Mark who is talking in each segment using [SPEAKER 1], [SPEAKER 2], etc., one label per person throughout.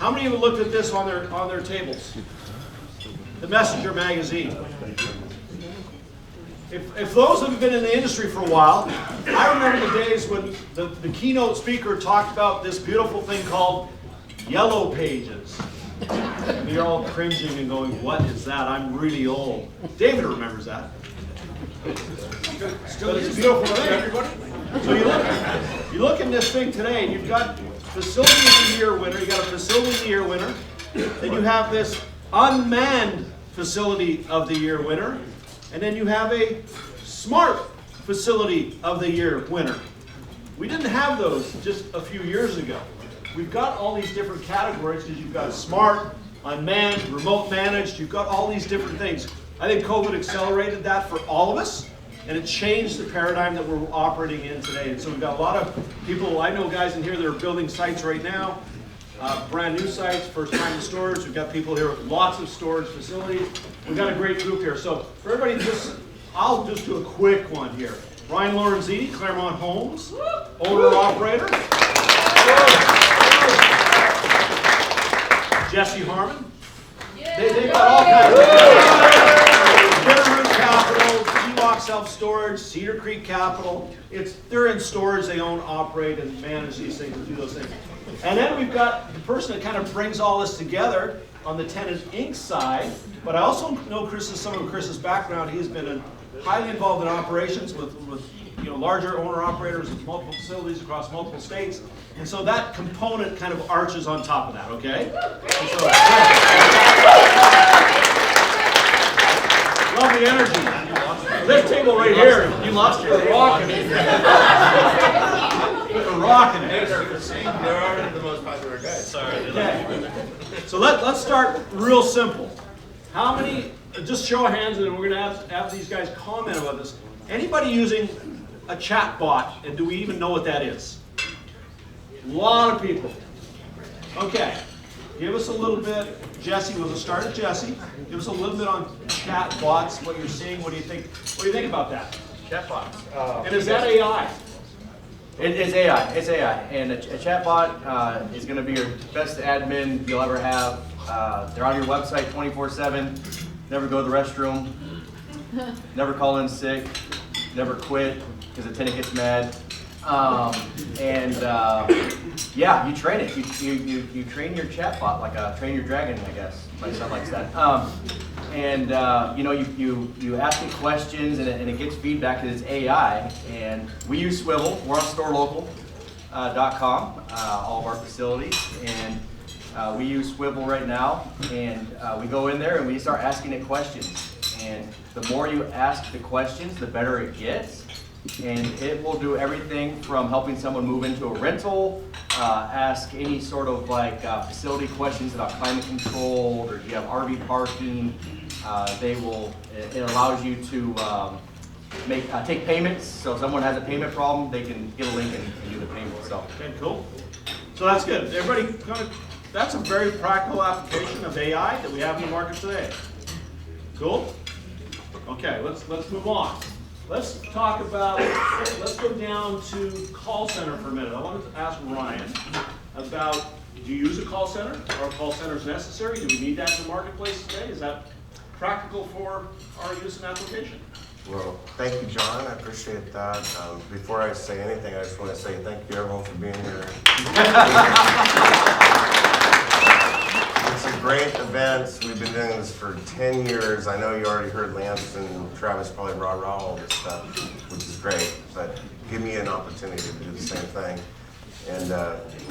[SPEAKER 1] How many of you looked at this on their tables? The Messenger magazine. If those have been in the industry for a while, I remember the days when the keynote speaker talked about this beautiful thing called Yellow Pages. And you're all cringing and going, what is that? I'm really old. David remembers that. But it's a beautiful thing. So you look in this thing today, and you've got Facility of the Year winner, you got a Facility of the Year winner, then you have this Unmanned Facility of the Year winner, and then you have a Smart Facility of the Year winner. We didn't have those just a few years ago. We've got all these different categories because you've got smart, unmanned, remote managed, you've got all these different things. I think COVID accelerated that for all of us, and it changed the paradigm that we're operating in today. And so we've got a lot of people, I know guys in here that are building sites right now, brand new sites, first time in storage. We've got people here with lots of storage facilities. We've got a great group here. So for everybody, I'll just do a quick one here. Ryan Lorenzini, Claremont Homes, owner-operator. Jesse Harmon. They got all kinds of Bitterroot Capital, Self-Storage, Cedar Creek Capital. They're in storage, they own, operate, and manage these things and do those things. And then we've got the person that kind of brings all this together on the Tenant Inc. side. But I also know some of Chris's background. He's been highly involved in operations with larger owner-operators with multiple facilities across multiple states. And so that component kind of arches on top of that, okay? Love the energy. This table right here, you lost your rocking it. We're rocking it.
[SPEAKER 2] They're already the most popular guys. Sorry.
[SPEAKER 1] Okay. So let's start real simple. How many, just show of hands, and then we're going to have these guys comment about this. Anybody using a chat bot, and do we even know what that is? A lot of people. Okay. Give us a little bit, Jesse, we'll start at Jesse. Give us a little bit on chat bots, what you're seeing, what do you think about that?
[SPEAKER 2] Chat bots.
[SPEAKER 1] And is that AI?
[SPEAKER 3] It's AI, it's AI. And a chat bot is gonna be your best admin you'll ever have. They're on your website 24/7, never go to the restroom, never call in sick, never quit because the tenant gets mad. Yeah, you train it. You train your chatbot like a train your dragon, I guess. My son likes that. You ask it questions and it gets feedback because it's AI. And we use Swivel. We're on Storelocal.com, all of our facilities, and we use Swivel right now. And we go in there and we start asking it questions. And the more you ask the questions, the better it gets. And it will do everything from helping someone move into a rental, ask any sort of facility questions about climate control, or do you have RV parking. It allows you to take payments. So if someone has a payment problem, they can get a link and do the payment. So.
[SPEAKER 1] Okay, cool. So that's good. Everybody, that's a very practical application of AI that we have in the market today. Cool? Okay, let's move on. Let's go down to call center for a minute. I wanted to ask Ryan about, do you use a call center? Are call centers necessary? Do we need that in the marketplace today? Is that practical for our use and application?
[SPEAKER 4] Well, thank you, John. I appreciate that. Before I say anything, I just want to say thank you, everyone, for being here. It's a great event. We've been doing this for 10 years. I know you already heard Lance and Travis probably rah-rah all this stuff, which is great, but give me an opportunity to do the same thing. And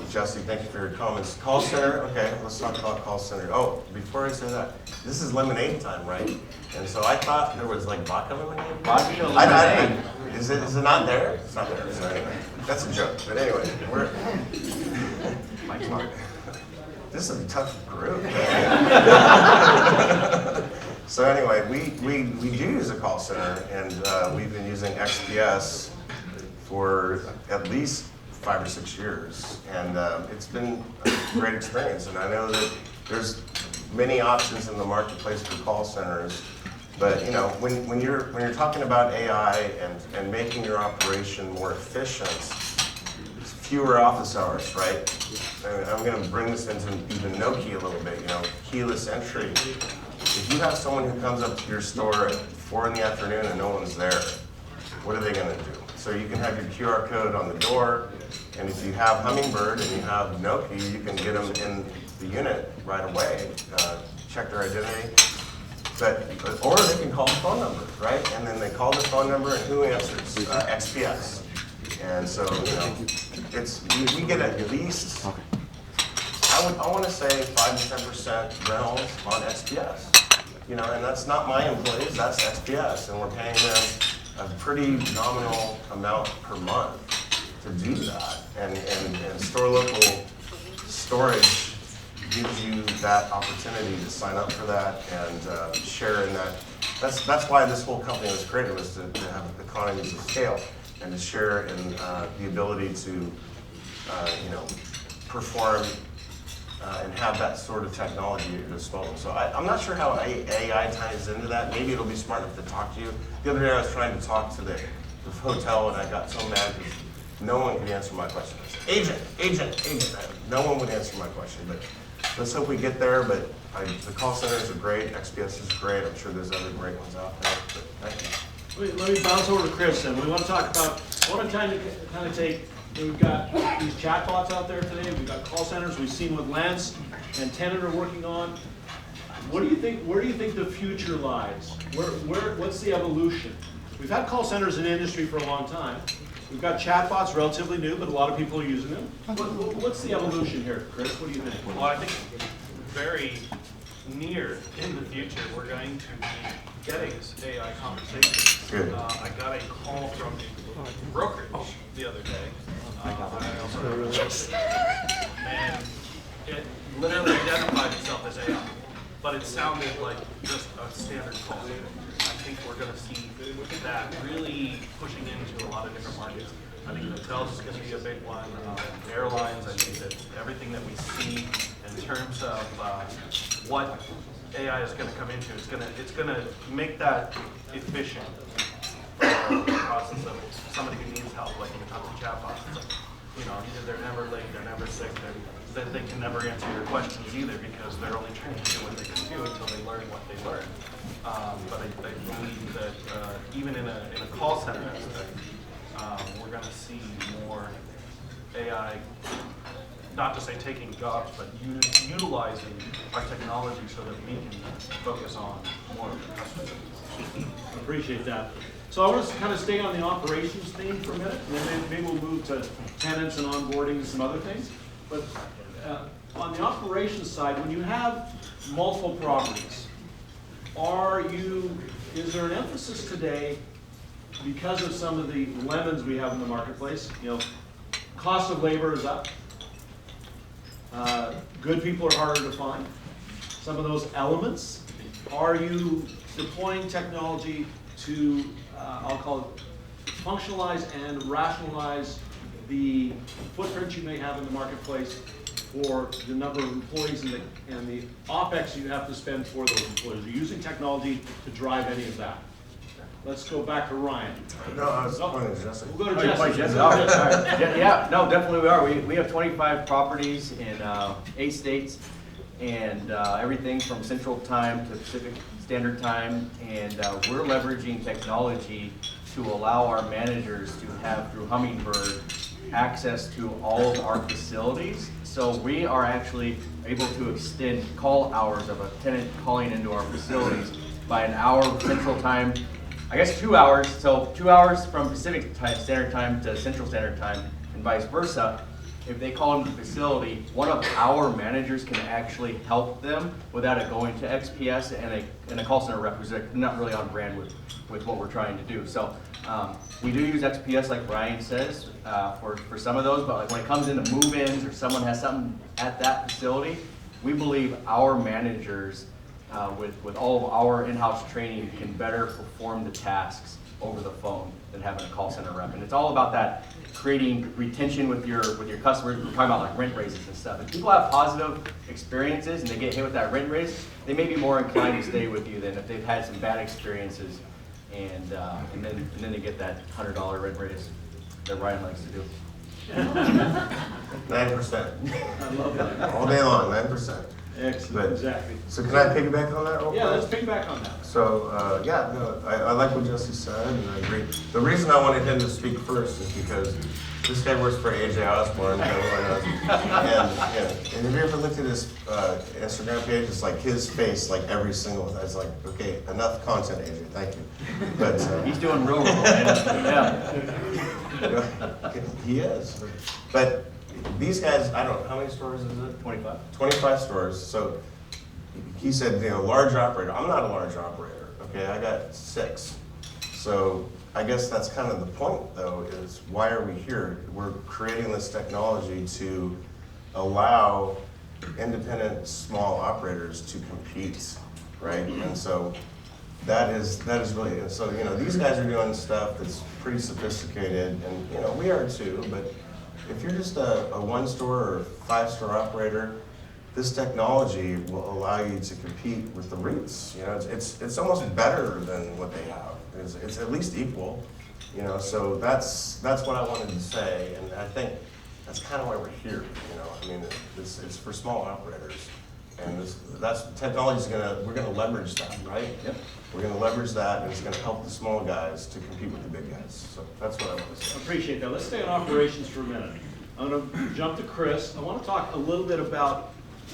[SPEAKER 4] Jesse, thank you for your comments. Call center, okay, let's talk about call center. Oh, before I say that, this is lemonade time, right? And so I thought there was like vodka lemonade.
[SPEAKER 3] Vodka lemonade.
[SPEAKER 4] Is it not there? It's not there. So anyway, that's a joke. But anyway,
[SPEAKER 3] Mike's smart.
[SPEAKER 4] This is a tough group. So anyway, we do use a call center, and we've been using XPS for at least 5 or 6 years, and it's been a great experience. And I know that there's many options in the marketplace for call centers, but you know, when you're talking about AI and making your operation more efficient, fewer office hours, right? And I'm gonna bring this into even no key a little bit, keyless entry. If you have someone who comes up to your store at 4 in the afternoon and no one's there, what are they gonna do? So you can have your QR code on the door, and if you have Hummingbird and you have no key, you can get them in the unit right away, check their identity. Or they can call the phone number, right? And then they call the phone number, and who answers? XPS. And so, we get at least, I want to say 5 to 10% rentals on XPS. And that's not my employees, that's XPS, and we're paying them a pretty nominal amount per month to do that. And Storelocal storage gives you that opportunity to sign up for that and share in that. That's why this whole company was created, was to have economies of scale and to share in the ability to perform and have that sort of technology at your disposal. So I'm not sure how AI ties into that. Maybe it'll be smart enough to talk to you. The other day I was trying to talk to the hotel, and I got so mad because no one could answer my question. Agent. No one would answer my question, but let's hope we get there. But the call centers are great. XPS is great. I'm sure there's other great ones out there. But thank you.
[SPEAKER 1] Let me bounce over to Chris, and we want to talk about, what I'm trying to kind of take, we've got these chatbots out there today, we've got call centers, we've seen what Lance and Tenant are working on. What do you think, where do you think the future lies? What's the evolution? We've had call centers in the industry for a long time. We've got chatbots, relatively new, but a lot of people are using them. What's the evolution here, Chris? What do you think?
[SPEAKER 2] Well, I think very near in the future, we're going to be getting AI conversations.
[SPEAKER 4] Good.
[SPEAKER 2] I got a call from a brokerage the other day. I also have a real estate. And it literally identified itself as AI, but it sounded like just a standard call center. I think we're going to see that really pushing into a lot of different markets. I think hotels is going to be a big one. Airlines, I think that everything that we see in terms of what AI is going to come into, it's going to make that efficient for the process of somebody who needs help, like when you talk to chatbots. It's like, either they're never late, they're never sick, they can never answer your questions either because they're only trying to do what they can do until they learn what they learn. But I believe that even in a call center aspect, we're going to see more AI, not to say taking jobs, but utilizing our technology so that we can focus on more of the customers.
[SPEAKER 1] I appreciate that. So I want to kind of stay on the operations theme for a minute, and then maybe we'll move to tenants and onboarding and some other things. But on the operations side, when you have multiple properties, is there an emphasis today, because of some of the lemons we have in the marketplace, cost of labor is up, good people are harder to find, some of those elements, are you deploying technology to, I'll call it, functionalize and rationalize the footprint you may have in the marketplace for the number of employees and the OpEx you have to spend for those employees? Are you using technology to drive any of that? Let's go back to Ryan.
[SPEAKER 4] No, I was pointing to Jesse.
[SPEAKER 1] We'll go to Jesse.
[SPEAKER 3] Yeah, no, definitely we are. We have 25 properties in 8 states, and everything from Central Time to Pacific Standard Time, and we're leveraging technology to allow our managers to have, through Hummingbird, access to all of our facilities. So we are actually able to extend call hours of a tenant calling into our facilities by an hour Central Time, I guess 2 hours, so 2 hours from Pacific Standard Time to Central Standard Time, and vice versa. If they call into the facility, one of our managers can actually help them without it going to XPS and a call center rep who's not really on brand with what we're trying to do. So we do use XPS, like Ryan says, for some of those, but like when it comes into move-ins or someone has something at that facility, we believe our managers, with all of our in-house training, can better perform the tasks over the phone than having a call center rep. And it's all about that, creating retention with your customers. We're talking about like rent raises and stuff. If people have positive experiences and they get hit with that rent raise, they may be more inclined to stay with you than if they've had some bad experiences and then they get that $100 rent raise that Ryan likes to do.
[SPEAKER 4] 9%.
[SPEAKER 1] I love that.
[SPEAKER 4] All day long, 9%.
[SPEAKER 1] Excellent,
[SPEAKER 4] But-
[SPEAKER 1] exactly.
[SPEAKER 4] So can I piggyback on that real quick?
[SPEAKER 1] Yeah, let's piggyback on that.
[SPEAKER 4] So, I like what Jesse said, and I agree. The reason I wanted him to speak first is because this guy works for AJ Osborne, everyone knows. And have you ever looked at his Instagram page? It's like his face, like every single, it's like, okay, enough content, AJ, thank you. But
[SPEAKER 3] He's doing real well, man. Yeah.
[SPEAKER 4] he is. But these guys, I don't know, how many stores is it?
[SPEAKER 3] 25.
[SPEAKER 4] 25 stores. So he said, large operator. I'm not a large operator. Okay, I got 6. So I guess that's kind of the point, though, is why are we here? We're creating this technology to allow independent small operators to compete, right? And so that is really, and so these guys are doing stuff that's pretty sophisticated, and we are too. But if you're just a 1-store or 5-store operator, this technology will allow you to compete with the REITs. It's almost better than what they have. It's at least equal. So that's what I wanted to say, and I think that's kind of why we're here. It's for small operators, and that's technology's we're gonna leverage that, right?
[SPEAKER 3] Yep.
[SPEAKER 4] We're gonna leverage that, and it's gonna help the small guys to compete with the big guys. So that's what I want to say.
[SPEAKER 1] Appreciate that. Let's stay on operations for a minute. I'm going to jump to Chris. I want to talk a little bit about,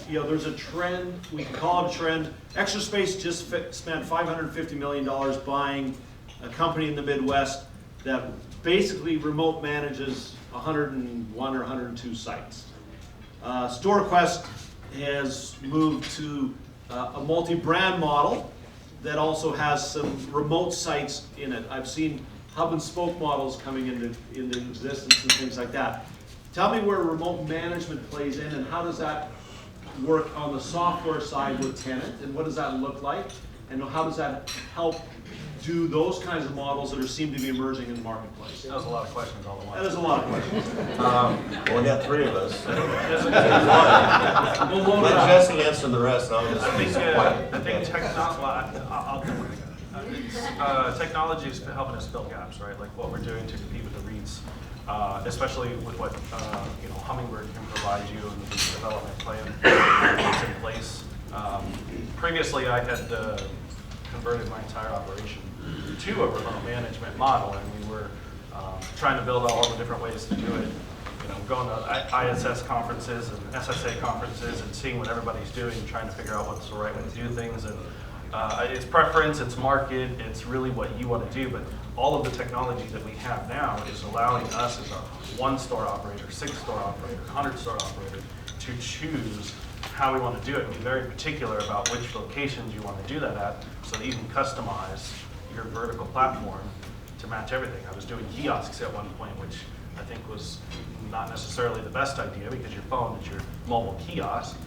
[SPEAKER 1] there's a trend, we can call it a trend. Extra Space just spent $550 million buying a company in the Midwest that basically remote manages 101 or 102 sites. StoreQuest has moved to a multi-brand model that also has some remote sites in it. I've seen hub and spoke models coming into existence and things like that. Tell me where remote management plays in, and how does that work on the software side with Tenant, and what does that look like, and how does that help do those kinds of models that seem to be emerging in the marketplace?
[SPEAKER 2] That was a lot of questions all at once.
[SPEAKER 1] That is a lot of questions.
[SPEAKER 4] Well, we got 3 of us. So.
[SPEAKER 1] We'll load it
[SPEAKER 4] Let
[SPEAKER 1] up.
[SPEAKER 4] Jesse answer the rest, and I'll just
[SPEAKER 2] I think technology is helping us fill gaps, right? Like what we're doing to compete with the REITs, especially with what Hummingbird can provide you and the development plan that's in place. Previously, I had converted my entire operation to a remote management model, and we were trying to build out all the different ways to do it. Going to ISS conferences and SSA conferences and seeing what everybody's doing, trying to figure out what's the right way to do things. And it's preference, it's market, it's really what you want to do. But all of the technology that we have now is allowing us as a 1-store operator, 6-store operator, 100-store operator to choose how we want to do it and be very particular about which locations you want to do that at, so that you can customize your vertical platform to match everything. I was doing kiosks at one point, which I think was not necessarily the best idea because your phone is your mobile kiosk,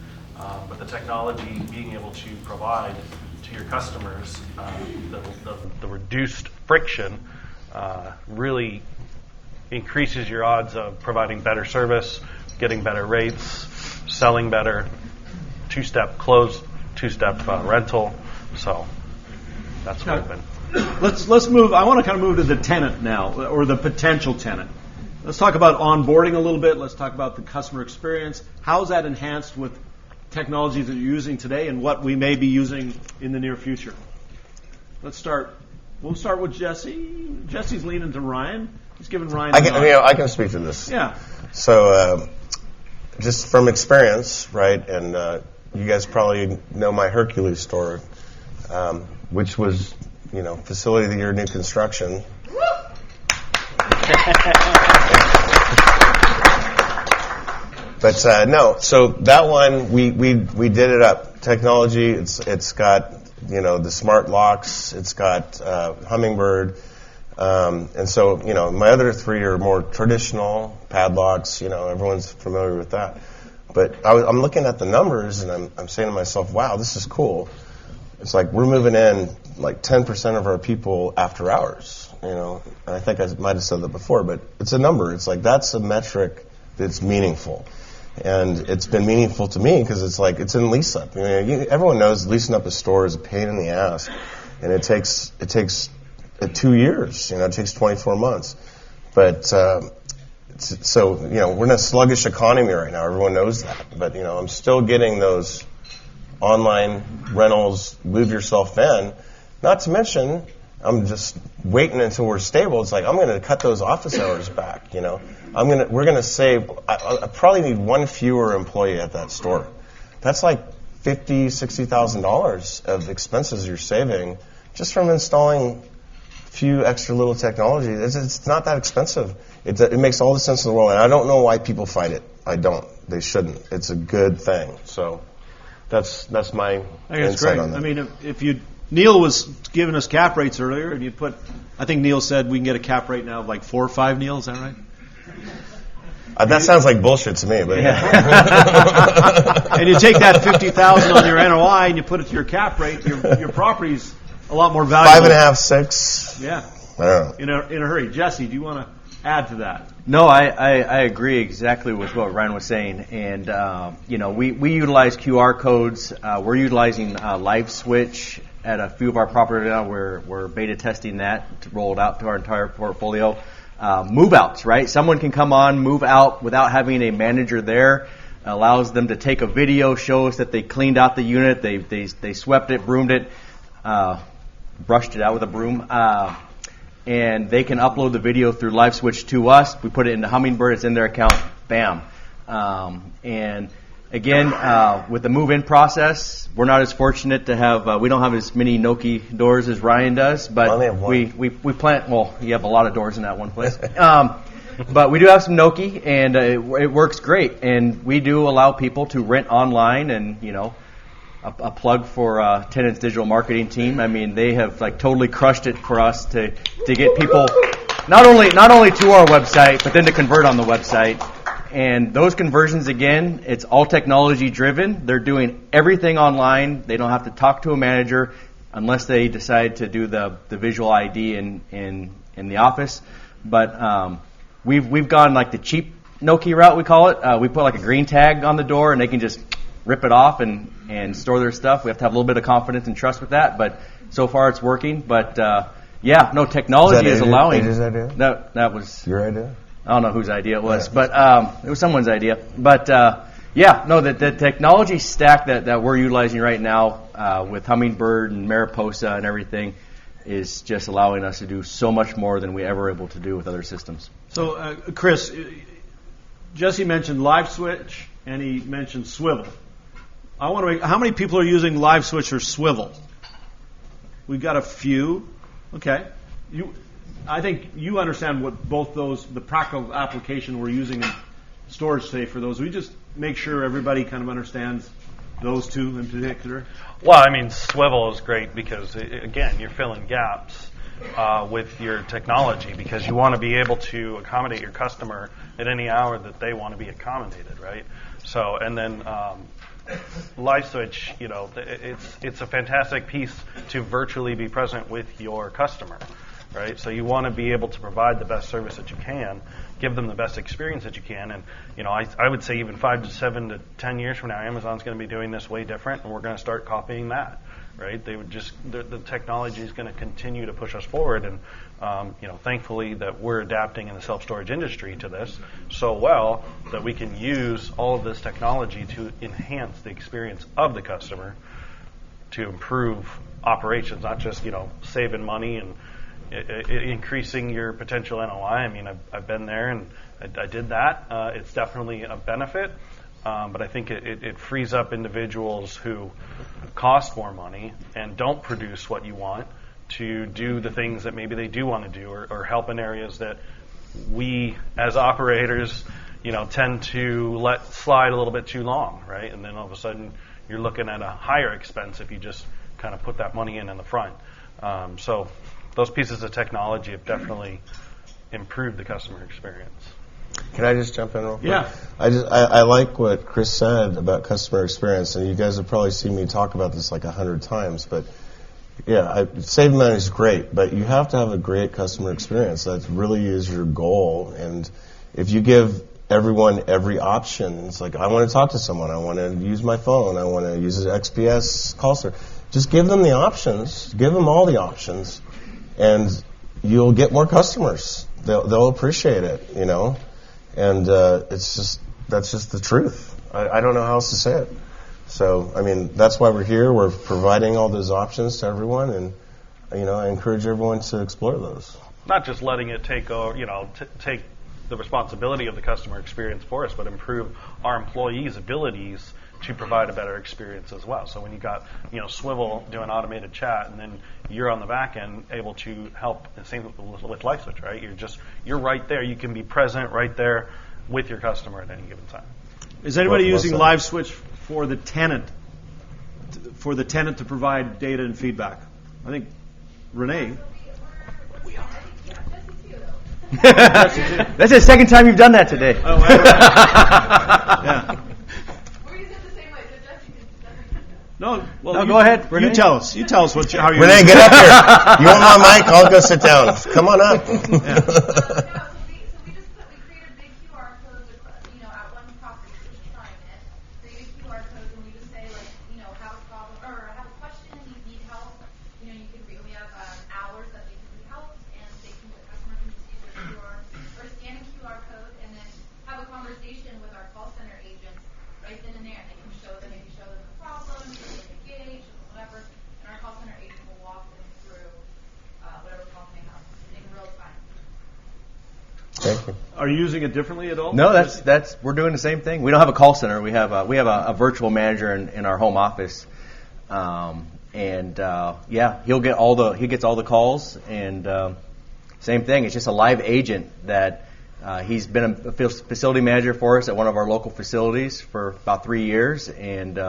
[SPEAKER 2] but the technology being able to provide to your customers the reduced friction really increases your odds of providing better service, getting better rates, selling better, 2-step close, 2-step rental. So that's what I've been.
[SPEAKER 1] Let's move. I want to kind of move to the tenant now, or the potential tenant. Let's talk about onboarding a little bit. Let's talk about the customer experience. How is that enhanced with technologies that you're using today, and what we may be using in the near future? Let's start. We'll start with Jesse. Jesse's leaning to Ryan. He's giving Ryan.
[SPEAKER 4] I can speak to this.
[SPEAKER 1] Yeah.
[SPEAKER 4] So, just from experience, right, and you guys probably know my Hercules store, which was, facility of the year, new construction. But no, so that one we did it up. Technology, it's got the smart locks, it's got Hummingbird, and so my other 3 are more traditional padlocks. Everyone's familiar with that. But I'm looking at the numbers and I'm saying to myself, wow, this is cool. It's like we're moving in like 10% of our people after hours. And I think I might have said that before, but it's a number. It's like that's a metric that's meaningful. And it's been meaningful to me because it's like it's in lease up. Everyone knows leasing up a store is a pain in the ass, and it takes 2 years. It takes 24 months. But So, we're in a sluggish economy right now. Everyone knows that. But, I'm still getting those online rentals, move yourself in. Not to mention, I'm just waiting until we're stable. It's like, I'm going to cut those office hours back, We're going to save, I probably need one fewer employee at that store. That's like $50,000, $60,000 of expenses you're saving just from installing a few extra little technology. It's not that expensive. It makes all the sense in the world, and I don't know why people fight it. I don't. They shouldn't. It's a good thing. So that's my insight on that.
[SPEAKER 1] I mean, Neil was giving us cap rates earlier, and I think Neil said we can get a cap rate now of like 4 or 5, Neil, is that right?
[SPEAKER 4] That sounds like bullshit to me, but
[SPEAKER 1] And you take that $50,000 on your NOI and you put it to your cap rate, your property's a lot more valuable.
[SPEAKER 4] 5.5, 6.
[SPEAKER 1] Yeah.
[SPEAKER 4] I don't know.
[SPEAKER 1] In a hurry. Jesse, do you want to add to that?
[SPEAKER 3] No, I agree exactly with what Ryan was saying. And, we utilize QR codes. We're utilizing Live Switch at a few of our properties now. We're beta testing that to roll it out to our entire portfolio. Move outs, right? Someone can come on, move out without having a manager there. Allows them to take a video, shows that they cleaned out the unit, they swept it, broomed it, brushed it out with a broom. And they can upload the video through Live Switch to us. We put it into Hummingbird. It's in their account. Bam. And again, with the move-in process, we're not as fortunate to have. We don't have as many Noki doors as Ryan does, but we plant. Well, you have a lot of doors in that one place. But we do have some Noki, and it works great. And we do allow people to rent online, and a plug for Tenant's digital marketing team. I mean, they have totally crushed it for us to get people not only to our website, but then to convert on the website. And those conversions, again, it's all technology driven. They're doing everything online. They don't have to talk to a manager unless they decide to do the visual ID in the office. But we've gone the cheap Noki route, we call it. We put a green tag on the door, and they can just rip it off and store their stuff. We have to have a little bit of confidence and trust with that, but so far it's working. But technology is allowing.
[SPEAKER 4] Is that idea?
[SPEAKER 3] That was
[SPEAKER 4] your idea.
[SPEAKER 3] I don't know whose idea it was, but it was someone's idea. But the technology stack that we're utilizing right now with Hummingbird and Mariposa and everything is just allowing us to do so much more than we ever were able to do with other systems.
[SPEAKER 1] So, Chris, Jesse mentioned Live Switch and he mentioned Swivel. I want to how many people are using Live Switch or Swivel? We've got a few. Okay. I think you understand what both those, the practical application we're using in storage today for those. We just make sure everybody kind of understands those two in particular.
[SPEAKER 2] Well, Swivel is great because, again, you're filling gaps with your technology because you want to be able to accommodate your customer at any hour that they want to be accommodated, right? So, and then Live Switch, it's a fantastic piece to virtually be present with your customer. Right, so you want to be able to provide the best service that you can, give them the best experience that you can, and I would say even 5 to 7 to 10 years from now, Amazon's going to be doing this way different, and we're going to start copying that. Right, they would the technology is going to continue to push us forward, and thankfully that we're adapting in the self-storage industry to this so well that we can use all of this technology to enhance the experience of the customer, to improve operations, not just saving money and increasing your potential NOI. I've been there and I did that. It's definitely a benefit, but I think it frees up individuals who cost more money and don't produce what you want to do the things that maybe they do want to do or help in areas that we as operators tend to let slide a little bit too long, right? And then all of a sudden you're looking at a higher expense if you just kind of put that money in the front. So those pieces of technology have definitely improved the customer experience.
[SPEAKER 4] Can I just jump in real quick?
[SPEAKER 1] Yeah.
[SPEAKER 4] I like what Chris said about customer experience, and you guys have probably seen me talk about this 100 times, but saving money is great, but you have to have a great customer experience. That really is your goal, and if you give everyone every option, it's I want to talk to someone, I want to use my phone, I want to use an XPS call center. Just give them the options, give them all the options, and you'll get more customers. They'll appreciate it, And that's just the truth. I don't know how else to say it. So, I mean, that's why we're here. We're providing all those options to everyone, and I encourage everyone to explore those.
[SPEAKER 5] Not just letting it take take the responsibility of the customer experience for us, but improve our employees' abilities to provide a better experience as well. So when you got Swivel doing automated chat, and then you're on the back end able to help. The same with LifeSwitch, right? You're right there. You can be present right there with your customer at any given time.
[SPEAKER 1] Is anybody using LiveSwitch for the tenant to provide data and feedback? I think Renee. We are.
[SPEAKER 3] That's the second time you've done that today.
[SPEAKER 1] Oh, yeah.
[SPEAKER 6] We're using it the same way. So Jesse
[SPEAKER 1] No, well,
[SPEAKER 3] no, go ahead, Renee.
[SPEAKER 1] You tell us. You tell us how you're.
[SPEAKER 4] Renee, get up here. You want my mic? I'll go sit down. Come on up.
[SPEAKER 6] So we created big QR codes, at one property, which is trying it. Created QR codes, and we just say have a problem or have a question, you need help. We have hours that they can be helped, and the customer can just use their QR or scan a QR code, and then have a conversation with our call center agents right then and there. They can show them the problem, engage, whatever, and our call center agent will walk them through whatever problem they have in real time.
[SPEAKER 4] Thank you.
[SPEAKER 1] Are you using it differently at all?
[SPEAKER 3] No, that's we're doing the same thing. We don't have a call center. We have a virtual manager in our home office, he gets all the calls, and same thing. It's just a live agent that he's been a facility manager for us at one of our local facilities for about 3 years, and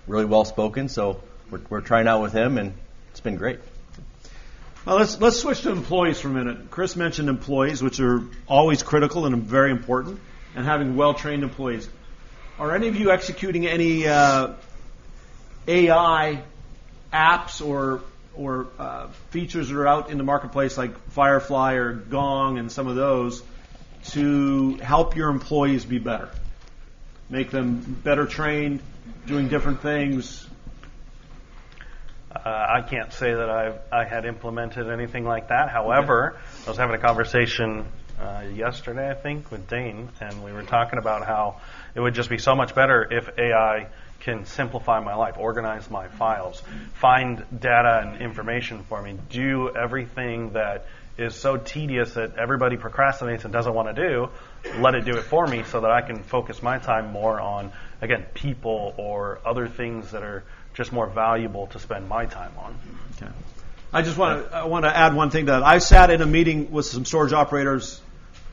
[SPEAKER 3] really well spoken. So we're trying out with him, and it's been great.
[SPEAKER 1] Well, let's switch to employees for a minute. Chris mentioned employees, which are always critical and very important, and having well-trained employees. Are any of you executing any AI apps or features that are out in the marketplace, like Firefly or Gong and some of those, to help your employees be better, make them better trained, doing different things?
[SPEAKER 5] I can't say that I had implemented anything like that. However, I was having a conversation yesterday, I think, with Dane, and we were talking about how it would just be so much better if AI can simplify my life, organize my files, find data and information for me, do everything that is so tedious that everybody procrastinates and doesn't want to do, let it do it for me so that I can focus my time more on, again, people or other things that are just more valuable to spend my time on.
[SPEAKER 1] Okay. I want to add one thing that I sat in a meeting with some storage operators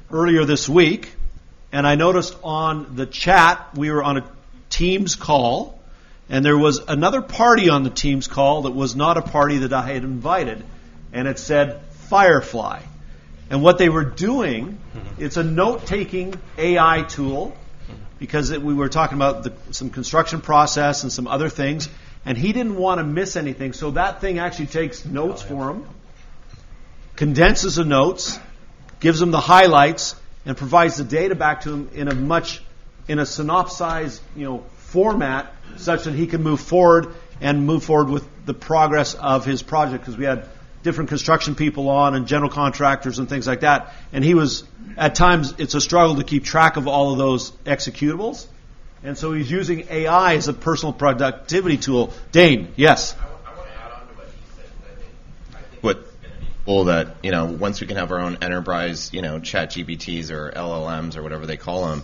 [SPEAKER 1] earlier this week, and I noticed on the chat we were on a Teams call, and there was another party on the Teams call that was not a party that I had invited, and it said Firefly. And what they were doing, it's a note-taking AI tool, because we were talking about some construction process and some other things, and he didn't want to miss anything, so that thing actually takes notes for him, condenses the notes, gives him the highlights, and provides the data back to him in a synopsized, format, such that he can move forward with the progress of his project. Because we had different construction people on and general contractors and things like that, and he was at times it's a struggle to keep track of all of those executables, and so he's using AI as a personal productivity tool. Dane, yes.
[SPEAKER 7] I want to add on to what he said. I think what cool that once we can have our own enterprise chat GPTs or LLMs or whatever they call them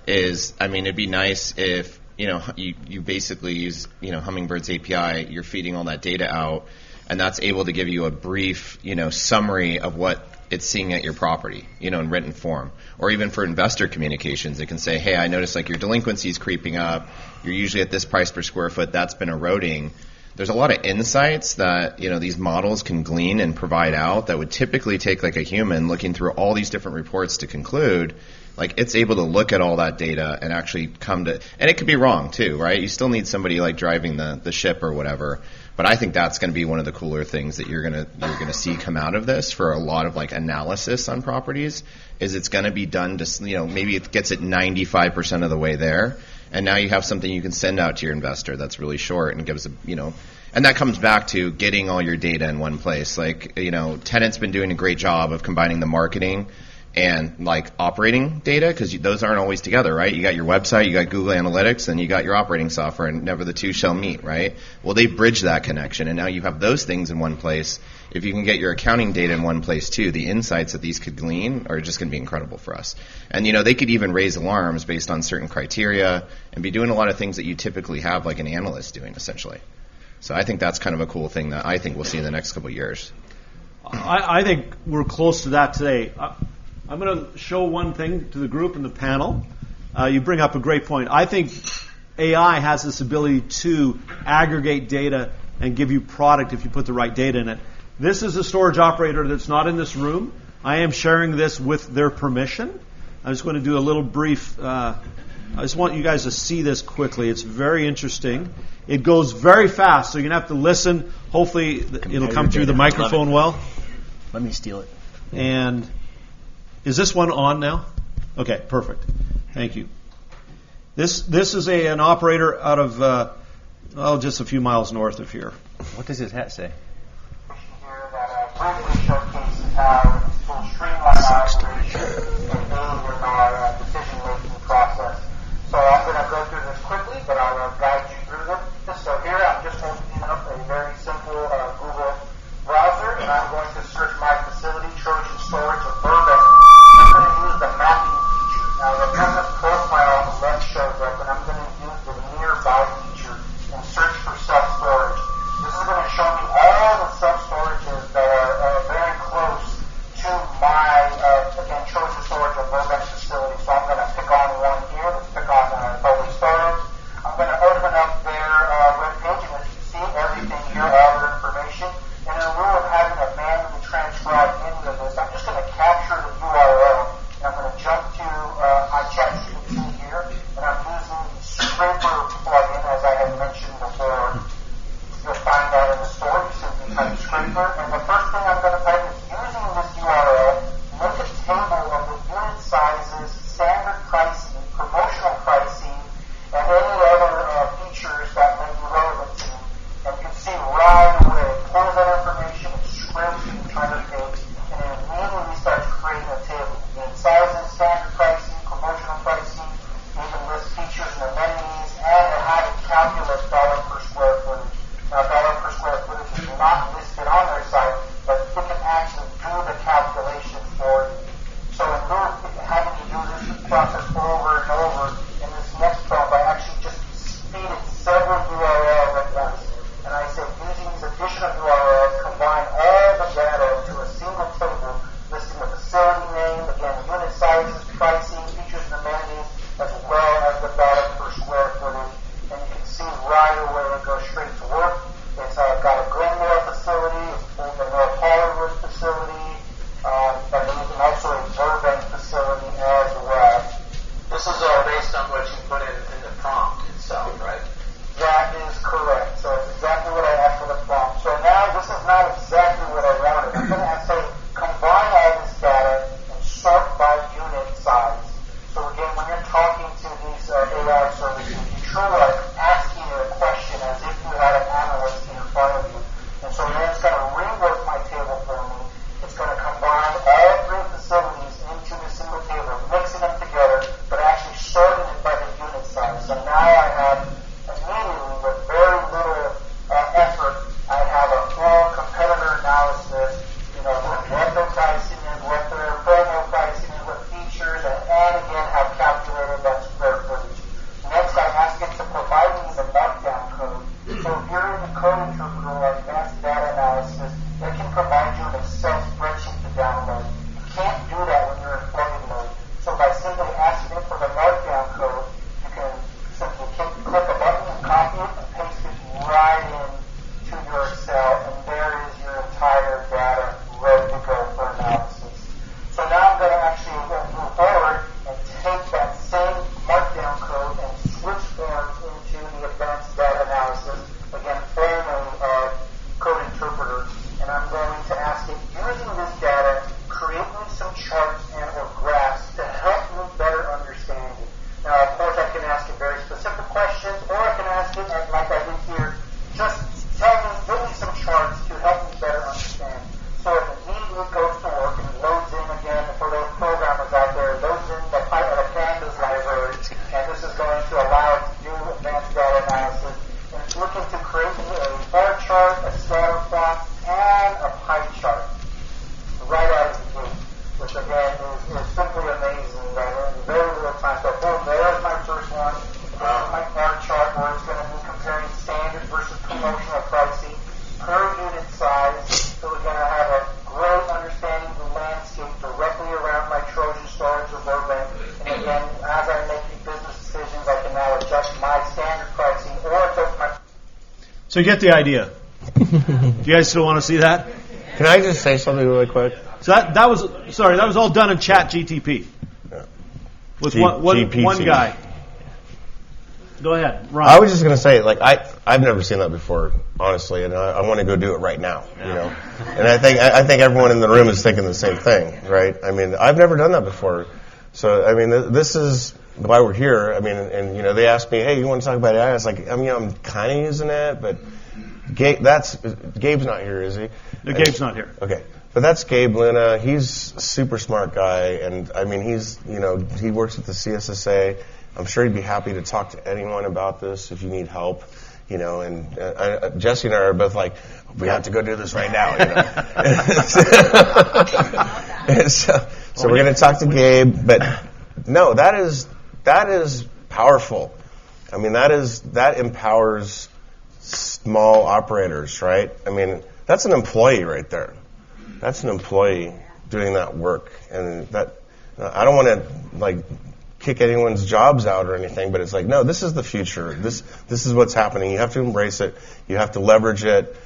[SPEAKER 7] is it'd be nice if you basically use Hummingbird's API, you're feeding all that data out, and that's able to give you a brief summary of what it's seeing at your property, in written form. Or even for investor communications, it can say, hey, I noticed your delinquency is creeping up. You're usually at this price per square foot. That's been eroding. There's a lot of insights that, these models can glean and provide out that would typically take a human looking through all these different reports to conclude. It's able to look at all that data and actually come to, and it could be wrong too, right? You still need somebody driving the ship or whatever. But I think that's going to be one of the cooler things that you're gonna see come out of this for a lot of analysis on properties. Is it's going to be done to maybe it gets it 95% of the way there, and now you have something you can send out to your investor that's really short and gives and that comes back to getting all your data in one place. Tenant's been doing a great job of combining the marketing and like operating data, because those aren't always together, right? You got your website, you got Google Analytics, and you got your operating software, and never the two shall meet, right? Well, they bridge that connection, and now you have those things in one place. If you can get your accounting data in one place too, the insights that these could glean are just going to be incredible for us. And they could even raise alarms based on certain criteria and be doing a lot of things that you typically have like an analyst doing, essentially. So I think that's kind of a cool thing that I think we'll see in the next couple of years.
[SPEAKER 1] I think we're close to that today. I'm going to show one thing to the group and the panel. You bring up a great point. I think AI has this ability to aggregate data and give you product if you put the right data in it. This is a storage operator that's not in this room. I am sharing this with their permission. I'm just going to do a little brief. I just want you guys to see this quickly. It's very interesting. It goes very fast, so you're going to have to listen. Hopefully, it'll come through the microphone well.
[SPEAKER 3] Let me steal it.
[SPEAKER 1] And is this one on now? Okay, perfect. Thank you. This is an operator out of just a few miles north of here.
[SPEAKER 3] What does his hat say?
[SPEAKER 8] Briefly showcases how this will streamline our operation and aid in our decision-making process. So I'm going to go through this quickly, but I'll guide you through this. So here I'm just opening up a very simple Google browser, and I'm going to search my facility, Trojan Storage of Burbank. I'm going to use the mapping feature. Now the business profile on the left shows up, and I'm going to use the nearby feature and search for self-storage. This is going to show me all the self-storages that are very close to my, again, Trojan Storage of Burbank facility. So I'm going to pick on one here. Let's pick on public storage. I'm going to open up their web page, and as you can see, everything here, all their information. And in lieu of having a manually transcribe any of this, I'm just going to capture the URL, and I'm going to jump to ChatGPT here, and I'm using the Scraper plugin, as I had mentioned before. You'll find that in the store. You simply type Scraper, and the first thing I'm going to type is using this URL, make a table of the unit sizes, standard pricing, promotional pricing, and any other features that may be relevant to you. And you can see right away, it pulls that information, it scripts the entire page, and it immediately starts creating a table. Unit sizes, standard pricing, promotional pricing, even list features and amenities, and how to calculate dollar per square footage. Now, dollar per square footage is not listed on their site, but it can actually do the calculation for you. So in lieu of having to do this process over and over, in this next prompt, I actually just speeded several URLs at once. And I said, using these additional URLs, combine all the data into a single table, listing the facility name, again, unit sizes, pricing, features and amenities, as well as the dollar per square footage. And you can see right away it goes straight to work. It's got a Glenmore facility, it's pulled the North Hollywood facility, and then also a Burbank facility as well. This is all based on what as I'm making business decisions, I can now adjust my standard pricing or adjust my...
[SPEAKER 1] So you get the idea. Do you guys still want to see that?
[SPEAKER 4] Can I just say something really quick?
[SPEAKER 1] So that was all done in Chat GTP. With one guy. Go ahead, Ron.
[SPEAKER 4] I was just going to say, like, I've never seen that before, honestly, and I want to go do it right now, you know. And I think everyone in the room is thinking the same thing, right? I mean, I've never done that before. So, I mean, this is why we're here. I mean, and you know, they asked me, hey, you want to talk about AI? I was like, I mean, I'm kind of using it, but Gabe's not here, is he?
[SPEAKER 1] No, Gabe's not here.
[SPEAKER 4] Okay. But that's Gabe Luna. He's a super smart guy, and I mean, he works with the CSSA. I'm sure he'd be happy to talk to anyone about this if you need help, you know. And Jesse and I are both like, we have to go do this right now, you know. So we're going to talk to Gabe, but no, that is powerful. I mean, that empowers small operators, right? I mean, that's an employee right there. That's an employee doing that work, and that I don't want to like kick anyone's jobs out or anything, but it's like, no, this is the future. This is what's happening. You have to embrace it. You have to leverage it.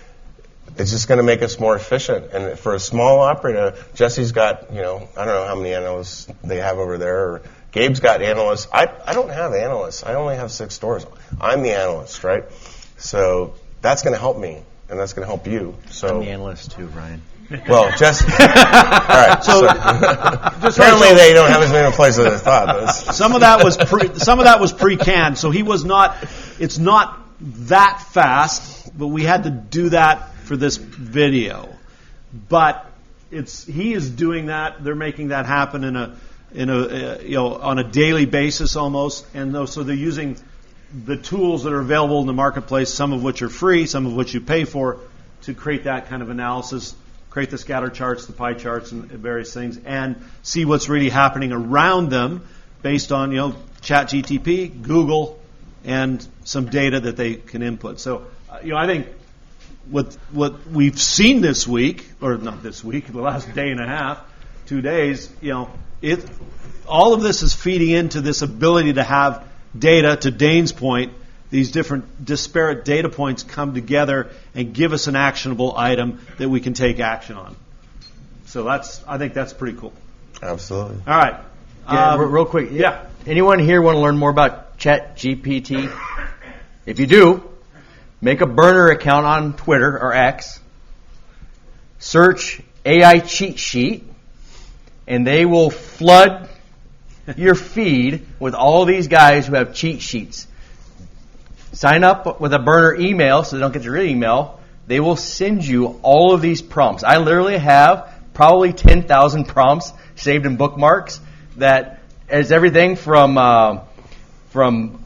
[SPEAKER 4] It's just going to make us more efficient. And for a small operator, Jesse's got, you know, I don't know how many analysts they have over there. Or Gabe's got analysts. I don't have analysts. I only have 6 stores. I'm the analyst, right? So that's going to help me, and that's going to help you. So
[SPEAKER 3] I'm the analyst too, Ryan.
[SPEAKER 4] Well, just all right. So apparently they don't have as many employees as I thought.
[SPEAKER 1] Some of that was pre-canned, so he was not. It's not that fast, but we had to do that for this video. But he is doing that. They're making that happen in a you know, on a daily basis almost, and so they're using the tools that are available in the marketplace, some of which are free, some of which you pay for, to create that kind of analysis. Create the scatter charts, the pie charts, and various things, and see what's really happening around them based on, you know, ChatGTP, Google, and some data that they can input. So, you know, I think what we've seen this week, or not this week, the last day and a half, 2 days, you know, all of this is feeding into this ability to have data, to Dane's point, these different disparate data points come together and give us an actionable item that we can take action on. So I think that's pretty cool.
[SPEAKER 4] Absolutely.
[SPEAKER 1] All right.
[SPEAKER 3] Yeah, real quick.
[SPEAKER 1] Yeah.
[SPEAKER 3] Anyone here want to learn more about ChatGPT? If you do, make a burner account on Twitter or X. Search AI cheat sheet, and they will flood your feed with all these guys who have cheat sheets. Sign up with a burner email so they don't get your email. They will send you all of these prompts. I literally have probably 10,000 prompts saved in bookmarks that is everything from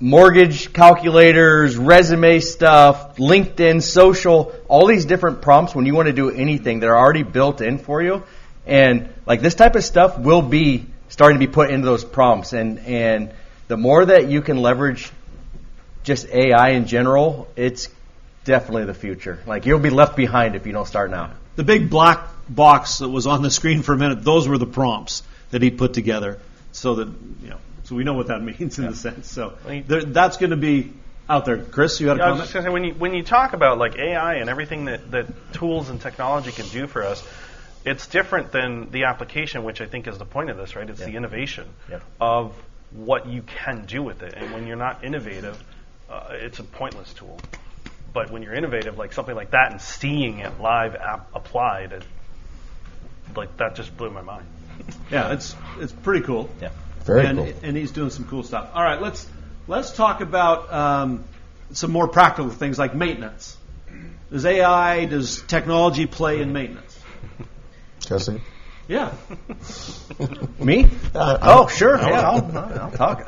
[SPEAKER 3] mortgage calculators, resume stuff, LinkedIn, social, all these different prompts when you want to do anything that are already built in for you. And like this type of stuff will be starting to be put into those prompts. And the more that you can leverage just AI in general, it's definitely the future. Like, you'll be left behind if you don't start now.
[SPEAKER 1] The big black box that was on the screen for a minute, those were the prompts that he put together, so that, you know, so we know what that means in a sense. So that's going to be out there. Chris, you had a comment?
[SPEAKER 5] I was just going to say, when you talk about like AI and everything that tools and technology can do for us, it's different than the application, which I think is the point of this, right? It's the innovation of what you can do with it. And when you're not innovative, it's a pointless tool. But when you're innovative, like something like that, and seeing it live applied, like that just blew my mind.
[SPEAKER 1] Yeah, it's pretty cool.
[SPEAKER 3] Yeah,
[SPEAKER 4] very cool.
[SPEAKER 1] And he's doing some cool stuff. All right, let's talk about some more practical things like maintenance. Does technology play in maintenance?
[SPEAKER 4] Jesse?
[SPEAKER 3] Yeah. Me? Sure. Yeah, I'll talk.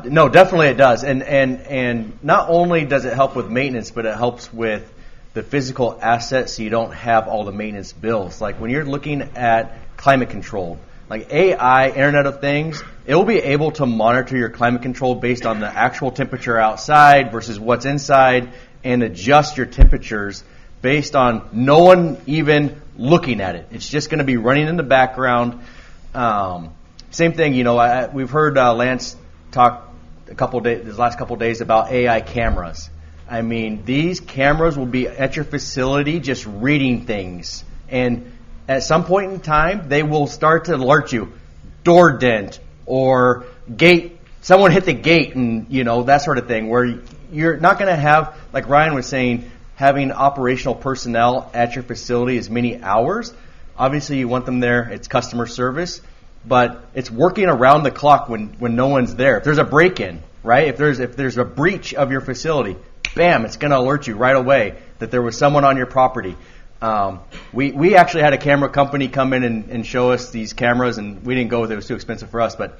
[SPEAKER 3] No, definitely it does. And not only does it help with maintenance, but it helps with the physical assets so you don't have all the maintenance bills. Like when you're looking at climate control, like AI, Internet of Things, it will be able to monitor your climate control based on the actual temperature outside versus what's inside and adjust your temperatures based on no one even looking at it. It's just going to be running in the background. same thing. We've heard Lance talk this last couple days about AI cameras. I mean, these cameras will be at your facility just reading things, and at some point in time, they will start to alert you, door dent or gate. Someone hit the gate, and that sort of thing. Where you're not going to have, like Ryan was saying, having operational personnel at your facility as many hours. Obviously, you want them there. It's customer service, but it's working around the clock when no one's there. If there's a break-in, right? If there's a breach of your facility, bam, it's going to alert you right away that there was someone on your property. We actually had a camera company come in and show us these cameras, and we didn't go with it. It was too expensive for us, but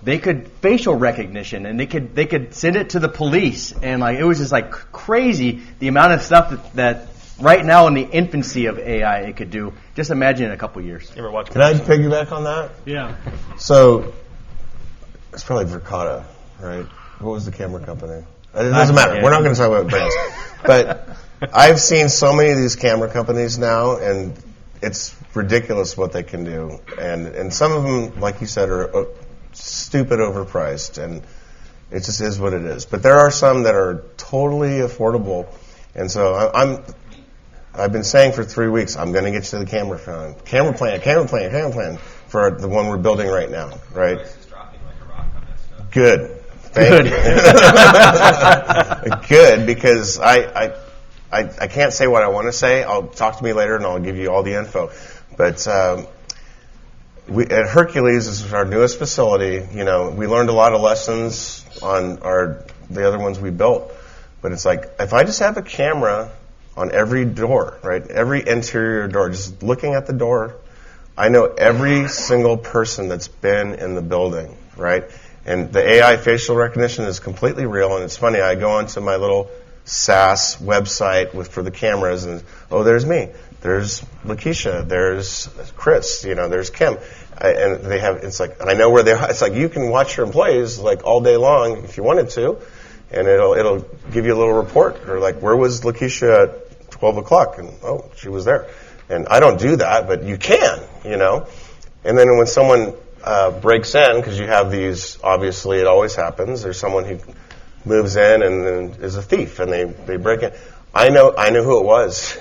[SPEAKER 3] they could facial recognition, and they could send it to the police, and it was just crazy the amount of stuff that right now in the infancy of AI it could do. Just imagine in a couple years.
[SPEAKER 7] You ever watch?
[SPEAKER 9] Can I piggyback on that?
[SPEAKER 1] Yeah.
[SPEAKER 9] So it's probably Verkada, right? What was the camera company? It doesn't matter. We're not going to talk about brands. But I've seen so many of these camera companies now, and it's ridiculous what they can do. And some of them, like you said, are stupid overpriced, and it just is what it is. But there are some that are totally affordable, and so I've been saying for 3 weeks, I'm going to get you the camera plan for the one we're building right now, right? Good. Thank you. Good, because I can't say what I want to say. I'll talk to me later, and I'll give you all the info. But at Hercules, this is our newest facility. We learned a lot of lessons on the other ones we built. But it's if I just have a camera on every door, right, every interior door, just looking at the door, I know every single person that's been in the building, right? And the AI facial recognition is completely real, and it's funny. I go onto my little SaaS website for the cameras, and there's me, there's Lakeisha, there's Chris, there's Kim, and they have. It's and I know where they are. It's you can watch your employees all day long if you wanted to, and it'll give you a little report or where was Lakeisha at 12 o'clock, and she was there, and I don't do that, but you can, and then when someone breaks in, because you have these, obviously it always happens, there's someone who moves in and is a thief, and they break in. I know who it was.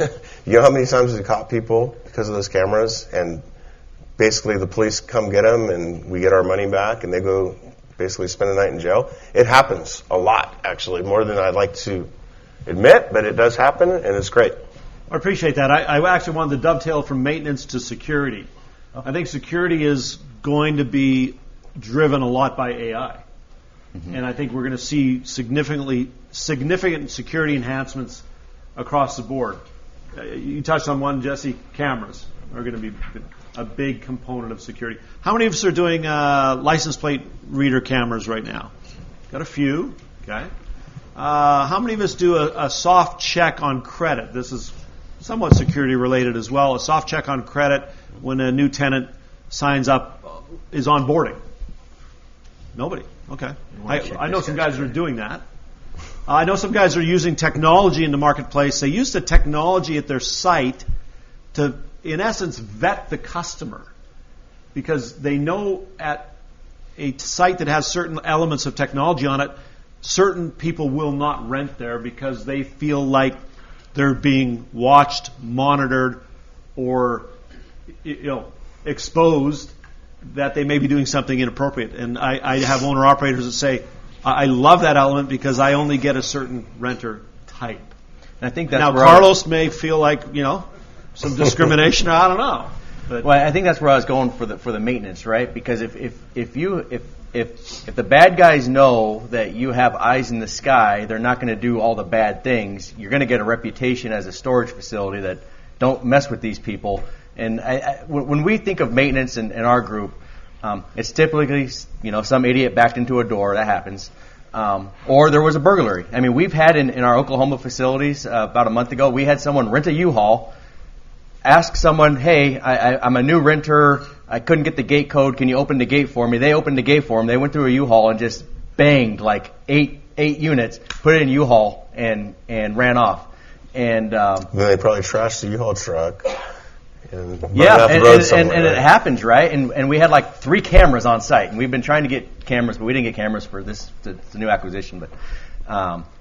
[SPEAKER 9] You know how many times we caught people because of those cameras, and basically the police come get them, and we get our money back, and they go basically spend a night in jail. It happens a lot, actually, more than I'd like to admit, but it does happen, and it's great.
[SPEAKER 1] I appreciate that. I actually wanted to dovetail from maintenance to security. I think security is going to be driven a lot by AI. Mm-hmm. And I think we're going to see significant security enhancements across the board. You touched on one, Jesse. Cameras are going to be a big component of security. How many of us are doing license plate reader cameras right now? Got a few. Okay. How many of us do a soft check on credit? This is somewhat security related as well. A soft check on credit when a new tenant signs up is onboarding. Nobody. Okay. I know some guys are doing that. I know some guys are using technology in the marketplace. They use the technology at their site to, in essence, vet the customer, because they know at a site that has certain elements of technology on it, certain people will not rent there because they feel like they're being watched, monitored, or exposed that they may be doing something inappropriate. And I have owner-operators that say, I love that element because I only get a certain renter type.
[SPEAKER 3] And I think that's
[SPEAKER 1] now, Carlos may feel like, some discrimination. I don't know. But
[SPEAKER 3] well, I think that's where I was going for the maintenance, right? Because if the bad guys know that you have eyes in the sky, they're not going to do all the bad things. You're going to get a reputation as a storage facility that don't mess with these people. And when we think of maintenance in our group, it's typically some idiot backed into a door. That happens. Or there was a burglary. I mean, we've had in our Oklahoma facilities about a month ago, we had someone rent a U-Haul, ask someone, hey, I'm a new renter. I couldn't get the gate code. Can you open the gate for me? They opened the gate for them. They went through a U-Haul and just banged eight units, put it in U-Haul, and ran off. And
[SPEAKER 9] then they probably trashed the U-Haul truck. and burn
[SPEAKER 3] Yeah,
[SPEAKER 9] out the
[SPEAKER 3] and,
[SPEAKER 9] road
[SPEAKER 3] and,
[SPEAKER 9] somewhere,
[SPEAKER 3] and it
[SPEAKER 9] right?
[SPEAKER 3] happens, right? And we had like 3 cameras on site, and we've been trying to get cameras, but we didn't get cameras for this. It's a new acquisition, but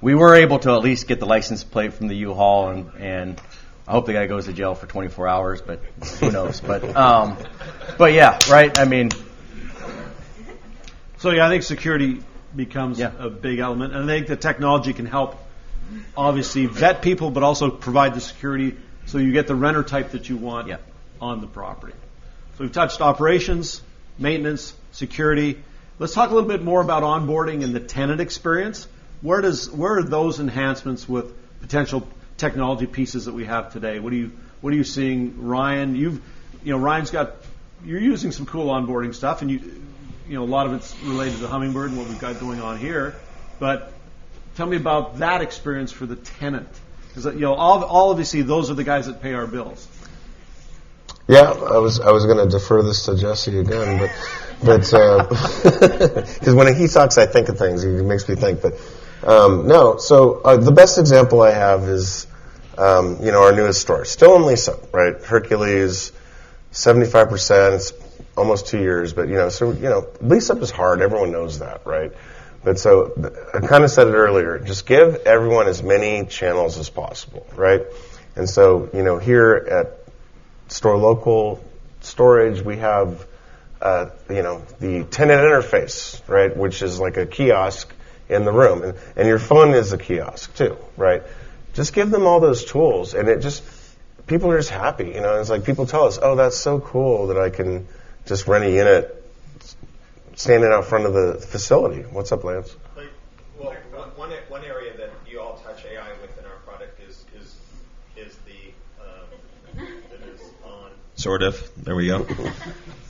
[SPEAKER 3] we were able to at least get the license plate from the U-Haul, and I hope the guy goes to jail for 24 hours, but who knows? But yeah, right? I mean,
[SPEAKER 1] So yeah, I think security becomes
[SPEAKER 3] Yeah.
[SPEAKER 1] a big element, and I think the technology can help, obviously, vet people, but also provide the security so you get the renter type that you want
[SPEAKER 3] Yeah.
[SPEAKER 1] on the property. So we've touched operations, maintenance, security. Let's talk a little bit more about onboarding and the tenant experience. Where are those enhancements with potential technology pieces that we have today? What are you seeing, Ryan? You're using some cool onboarding stuff, and a lot of it's related to Hummingbird and what we've got going on here. But tell me about that experience for the tenant, because all obviously those are the guys that pay our bills.
[SPEAKER 9] Yeah, I was going to defer this to Jesse again, but because when he talks, I think of things. He makes me think. But no, so the best example I have is our newest store, still in lease up, right? Hercules, 75%. It's almost 2 years, but lease up is hard. Everyone knows that, right? But so I kind of said it earlier. Just give everyone as many channels as possible, right? And so here at Storelocal Storage, we have the tenant interface, right, which is like a kiosk in the room, and your phone is a kiosk too, right? Just give them all those tools, and people are just happy, It's like people tell us, "Oh, that's so cool that I can just rent a unit standing out front of the facility." What's up, Lance?
[SPEAKER 10] Well, one area that you all touch AI with in our product is the that is on.
[SPEAKER 7] Sort of. There we go.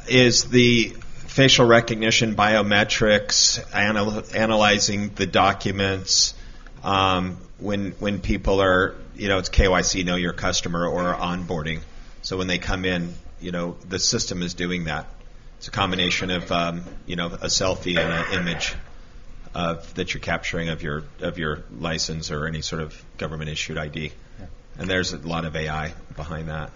[SPEAKER 7] Is the facial recognition, biometrics, analyzing the documents, when people are, it's KYC, know your customer, or onboarding. So when they come in, the system is doing that. It's a combination of, a selfie and an image that you're capturing of your license or any sort of government issued ID. Yeah. And there's a lot of AI behind that,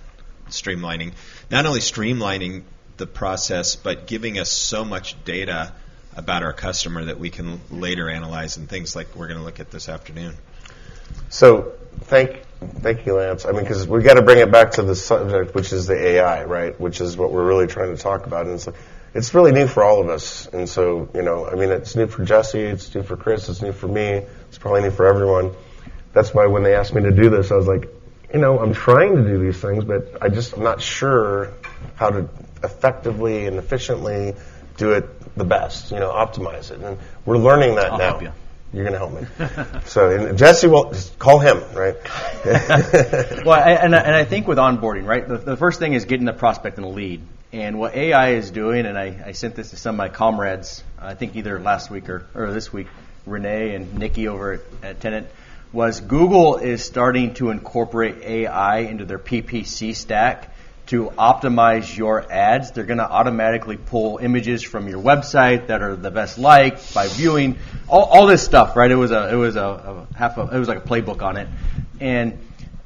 [SPEAKER 7] not only streamlining the process, but giving us so much data about our customer that we can later analyze in things like we're going to look at this afternoon.
[SPEAKER 9] So thank you, Lance. I mean, because we got to bring it back to the subject, which is the AI, right? Which is what we're really trying to talk about. And it's really new for all of us. And so, it's new for Jesse, it's new for Chris, it's new for me, it's probably new for everyone. That's why when they asked me to do this, I was like, I'm trying to do these things, but I'm not sure how to effectively and efficiently do it the best, optimize it. And we're learning that
[SPEAKER 3] I'll
[SPEAKER 9] now.
[SPEAKER 3] help you.
[SPEAKER 9] You're going to help me. So, and Jesse will just call him, right?
[SPEAKER 3] Well, and I think with onboarding, right, the first thing is getting the prospect in the lead. And what AI is doing, and I sent this to some of my comrades, I think either last week or this week, Renee and Nikki over at Tenant, was Google is starting to incorporate AI into their PPC stack to optimize your ads. They're going to automatically pull images from your website that are the best liked by viewing all this stuff, right? It was like a playbook on it, and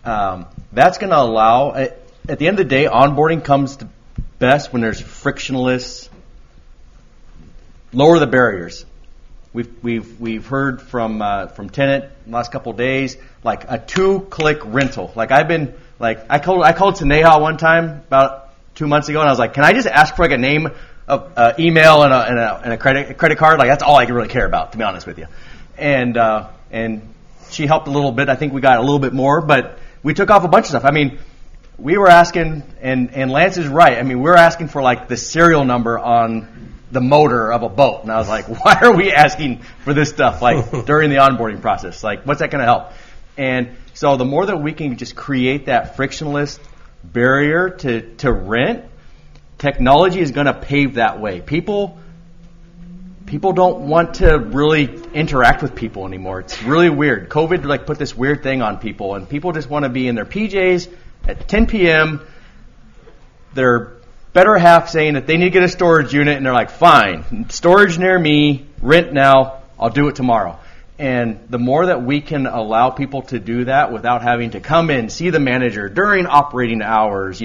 [SPEAKER 3] that's going to allow. At the end of the day, onboarding comes to best when there's frictionless. Lower the barriers. We've heard from Tenant in the last couple of days, like a 2-click rental. I called Taneha one time about 2 months ago, and I was like, can I just ask for a name, of email, and a credit card? Like, that's all I really care about, to be honest with you. And she helped a little bit. I think we got a little bit more, but we took off a bunch of stuff. I mean, we were asking, and Lance is right. I mean, we're asking for the serial number on the motor of a boat, and I was like, why are we asking for this stuff during the onboarding process? What's that going to help? And so the more that we can just create that frictionless barrier to rent, technology is going to pave that way. People don't want to really interact with people anymore. It's really weird. COVID put this weird thing on people, and people just want to be in their PJs at 10 p.m. Their better half saying that they need to get a storage unit, and they're like, fine, storage near me, rent now, I'll do it tomorrow. And the more that we can allow people to do that without having to come in, see the manager during operating hours,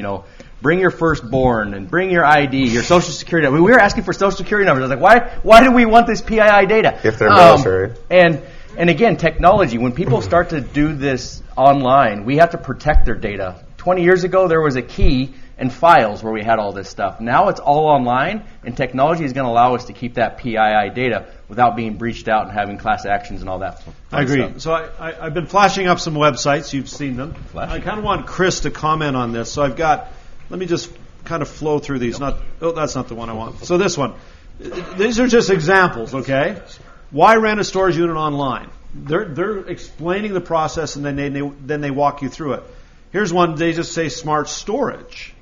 [SPEAKER 3] bring your firstborn and bring your ID, your social security number. We were asking for social security numbers. I was like, why do we want this PII data?
[SPEAKER 9] If they're military.
[SPEAKER 3] And again, technology, when people start to do this online, we have to protect their data. 20 years ago, there was a key and files where we had all this stuff. Now it's all online, and technology is going to allow us to keep that PII data without being breached out and having class actions and all that fun
[SPEAKER 1] I agree.
[SPEAKER 3] stuff.
[SPEAKER 1] So I've been flashing up some websites. You've seen them. I kind of want Chris to comment on this. So let me just kind of flow through these. That's not the one I want. So this one. These are just examples, okay? Why rent a storage unit online? They're explaining the process, and then they walk you through it. Here's one. They just say smart storage.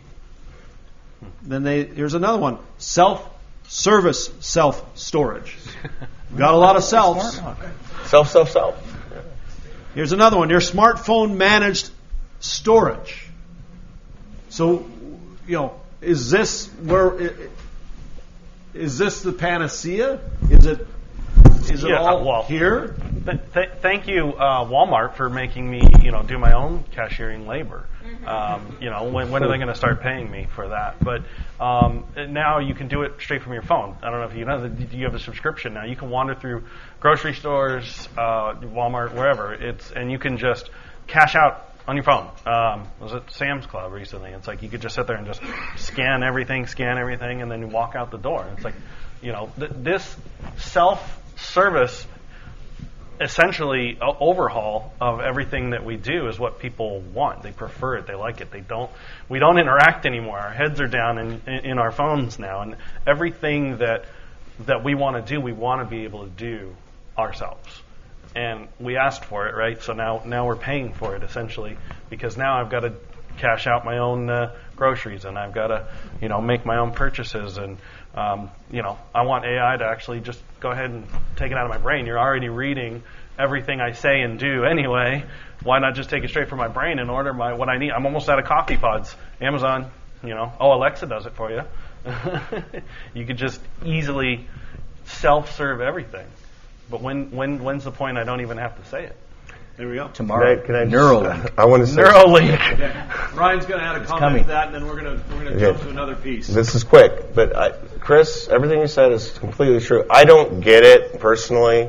[SPEAKER 1] Here's another one. Self-service self-storage. Got a lot of selves.
[SPEAKER 9] Self.
[SPEAKER 1] Here's another one. Your smartphone managed storage. So, is this the panacea? Is it all here?
[SPEAKER 5] Thank you, Walmart, for making me, do my own cashiering labor. When are they going to start paying me for that? But now you can do it straight from your phone. I don't know if you know that you have a subscription now. You can wander through grocery stores, Walmart, wherever, and you can just cash out on your phone. Was it Sam's Club recently? It's like you could just sit there and just scan everything, and then you walk out the door. It's like, this self-service, essentially overhaul of everything that we do is what people want. They prefer it. They like it. We don't interact anymore. Our heads are down in our phones now, and everything that we want to do, we want to be able to do ourselves. And we asked for it, right? So now we're paying for it, essentially, because now I've got to cash out my own groceries, and I've got to, make my own purchases, and I want AI to actually just go ahead and take it out of my brain. You're already reading everything I say and do anyway. Why not just take it straight from my brain and order what I need? I'm almost out of coffee pods. Amazon, Alexa does it for you. You could just easily self-serve everything. But when's the point I don't even have to say it?
[SPEAKER 1] There we go.
[SPEAKER 3] Tomorrow.
[SPEAKER 9] Can I
[SPEAKER 3] Neuralink.
[SPEAKER 9] I want to say
[SPEAKER 5] Neuralink.
[SPEAKER 1] Yeah. Ryan's going to add a comment to that, and then we're going to jump to another piece.
[SPEAKER 9] This is quick, but Chris, everything you said is completely true. I don't get it personally.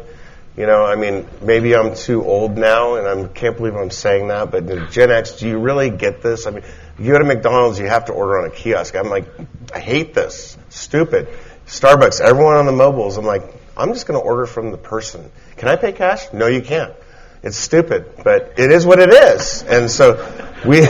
[SPEAKER 9] Maybe I'm too old now, and I can't believe I'm saying that, but Gen X, do you really get this? You go to McDonald's, you have to order on a kiosk. I'm like, I hate this. Stupid. Starbucks, everyone on the mobiles, I'm like, I'm just going to order from the person. Can I pay cash? No, you can't. It's stupid, but it is what it is. And so we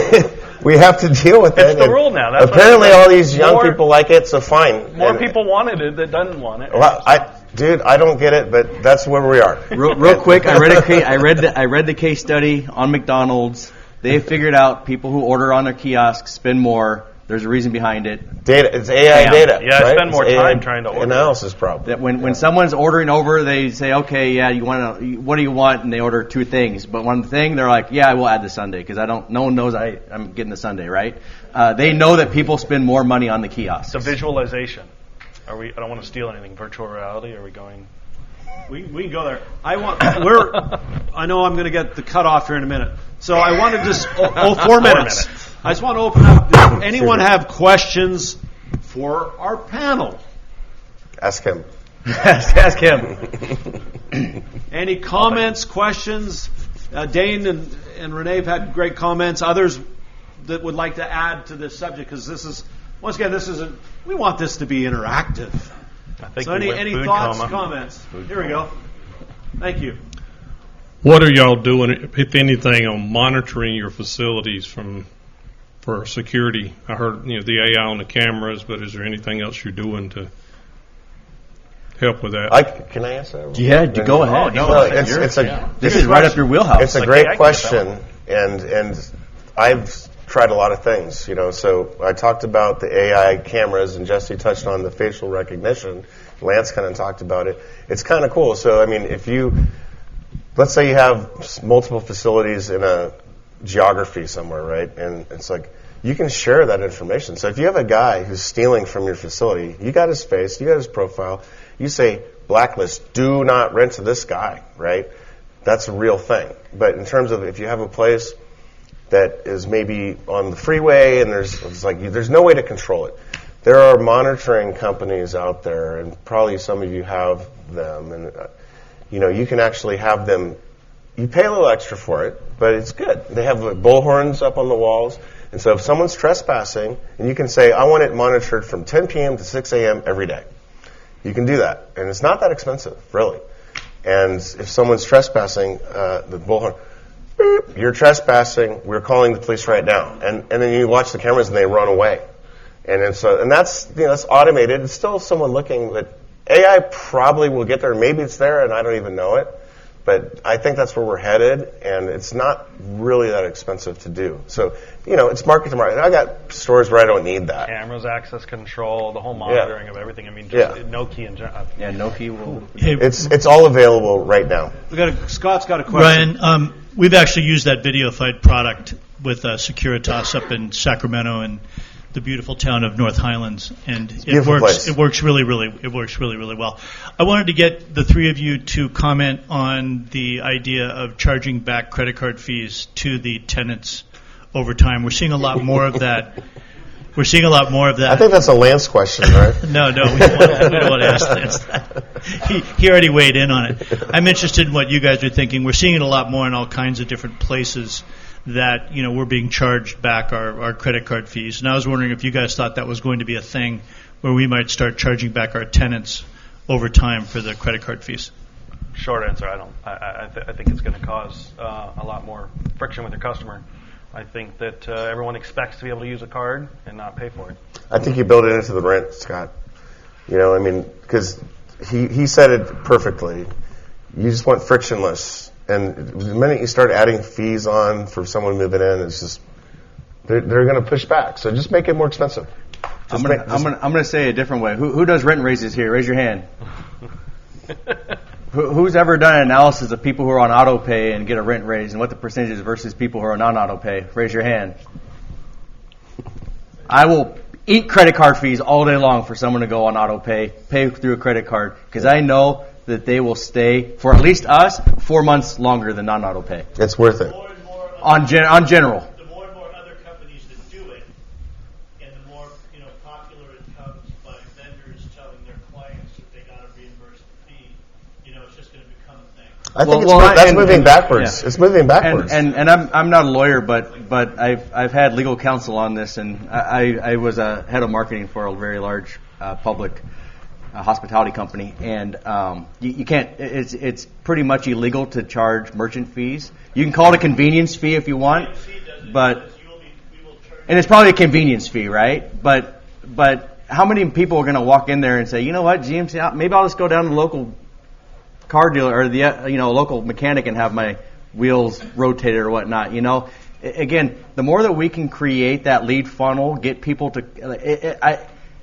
[SPEAKER 9] have to deal with it.
[SPEAKER 5] It's the rule now. That's
[SPEAKER 9] apparently all these young people like it, so fine.
[SPEAKER 5] More people wanted it that doesn't want it.
[SPEAKER 9] Well, I don't get it, but that's where we are.
[SPEAKER 3] Real quick, I read the case study on McDonald's. They figured out people who order on their kiosks spend more. There's a reason behind it.
[SPEAKER 9] Data. It's AI data.
[SPEAKER 5] Yeah,
[SPEAKER 9] right?
[SPEAKER 5] spend more time trying to order.
[SPEAKER 9] Analysis problem.
[SPEAKER 3] That when someone's ordering over, they say, okay, yeah, what do you want? And they order two things. But one thing, they're like, yeah, I will add the sundae because no one knows I'm getting the sundae, right? They know that people spend more money on the kiosks.
[SPEAKER 5] So visualization. I don't want to steal anything. Virtual reality. Are we going?
[SPEAKER 1] We can go there. I know I'm going to get the cutoff here in a minute. So I want to just 4 minutes. I just want to open up. Does anyone have questions for our panel?
[SPEAKER 9] Ask him.
[SPEAKER 3] Ask him.
[SPEAKER 1] Any comments, questions? Dane and Renee have had great comments. Others that would like to add to this subject, because we want this to be interactive. So any thoughts, comments? Here we go. Thank you.
[SPEAKER 11] What are y'all doing, if anything, on monitoring your facilities for security? I heard the AI on the cameras, but is there anything else you're doing to help with that?
[SPEAKER 9] Can I answer that?
[SPEAKER 3] Yeah, go ahead. This is right up your wheelhouse.
[SPEAKER 9] It's a great question, and I've tried a lot of things. So I talked about the AI cameras, and Jesse touched on the facial recognition. Lance kind of talked about it. It's kind of cool. So let's say you have multiple facilities in a geography somewhere, right? And it's like you can share that information. So if you have a guy who's stealing from your facility, you got his face, you got his profile, you say blacklist, do not rent to this guy, right? That's a real thing. But in terms of if you have a place that is maybe on the freeway, and there's no way to control it. There are monitoring companies out there, and probably some of you have them, and you can actually have them. You pay a little extra for it, but it's good. They have bullhorns up on the walls, and so if someone's trespassing, and you can say, I want it monitored from 10 p.m. to 6 a.m. every day. You can do that, and it's not that expensive, really. And if someone's trespassing, the bullhorn, beep, you're trespassing, we're calling the police right now. And then you watch the cameras and they run away. And that's that's automated. It's still someone looking, but AI probably will get there. Maybe it's there and I don't even know it. But I think that's where we're headed, and it's not really that expensive to do. So, it's market to market. I got stores where I don't need that.
[SPEAKER 5] Cameras, access control, the whole monitoring of everything. I mean, just no key in general.
[SPEAKER 3] Yeah, no key will.
[SPEAKER 9] It's all available right now.
[SPEAKER 1] Scott's got a question.
[SPEAKER 12] Ryan, we've actually used that video fight product with Securitas up in Sacramento and the beautiful town of North Highlands, and it works really well. I wanted to get the three of you to comment on the idea of charging back credit card fees to the tenants over time. We're seeing a lot more of that. I
[SPEAKER 9] think that's a Lance question, right?
[SPEAKER 12] No, we don't want to ask Lance that. He already weighed in on it. I'm interested in what you guys are thinking. We're seeing it a lot more in all kinds of different places that we're being charged back our credit card fees. And I was wondering if you guys thought that was going to be a thing where we might start charging back our tenants over time for the credit card fees.
[SPEAKER 5] Short answer, I don't. I think it's going to cause a lot more friction with your customer. I think that everyone expects to be able to use a card and not pay for it.
[SPEAKER 9] I think you build it into the rent, Scott. Because he said it perfectly. You just want frictionless. And the minute you start adding fees on for someone moving in, it's just they're going to push back. So just make it more expensive.
[SPEAKER 3] I'm going to say it a different way. Who does rent raises here? Raise your hand. Who's ever done an analysis of people who are on auto pay and get a rent raise and what the percentage is versus people who are non-auto pay? Raise your hand. I will eat credit card fees all day long for someone to go on auto pay through a credit card, because I know that they will stay, for at least us, 4 months longer than non-auto pay.
[SPEAKER 9] It's worth it.
[SPEAKER 3] On general.
[SPEAKER 12] The more and more other companies that do it, and the more popular it becomes by vendors telling their clients that they got to reimburse the fee, it's just going to become a thing.
[SPEAKER 9] I think that's moving backwards. Yeah. It's moving backwards.
[SPEAKER 3] And I'm not a lawyer, but I've had legal counsel on this, and I was a head of marketing for a very large public hospitality company, and you can't. It's pretty much illegal to charge merchant fees. You can call it a convenience fee if you want, and it's probably a convenience fee, right? But how many people are going to walk in there and say, you know what, GMC, maybe I'll just go down to the local car dealer or the local mechanic and have my wheels rotated or whatnot? Again, the more that we can create that lead funnel, get people to.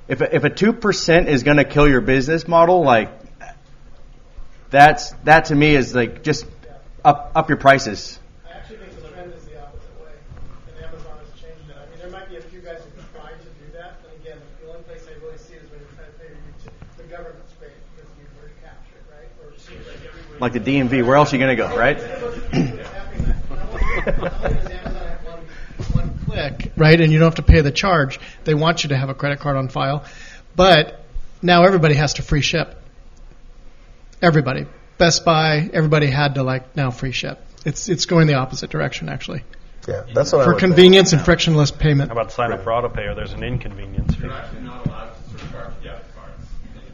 [SPEAKER 3] If a 2% is going to kill your business model, that to me is just up your prices.
[SPEAKER 13] I actually think the trend is the opposite way, and Amazon has changed it. There might be a few guys who can try to do that, but again, the only place I really see it is when you're trying to pay the government's rate because you're captured, right? Or it seems like everywhere.
[SPEAKER 3] Like the DMV, where else are you going to go, right?
[SPEAKER 13] One click, right, and you don't have to pay the charge. They want you to have a credit card on file, but now everybody has to free ship. Everybody, Best Buy, everybody had to now free ship. It's going the opposite direction actually.
[SPEAKER 9] Yeah, that's what
[SPEAKER 13] for convenience and frictionless payment.
[SPEAKER 5] How about sign up for auto pay, or there's an inconvenience fee?
[SPEAKER 10] You're actually not allowed to surcharge debit cards.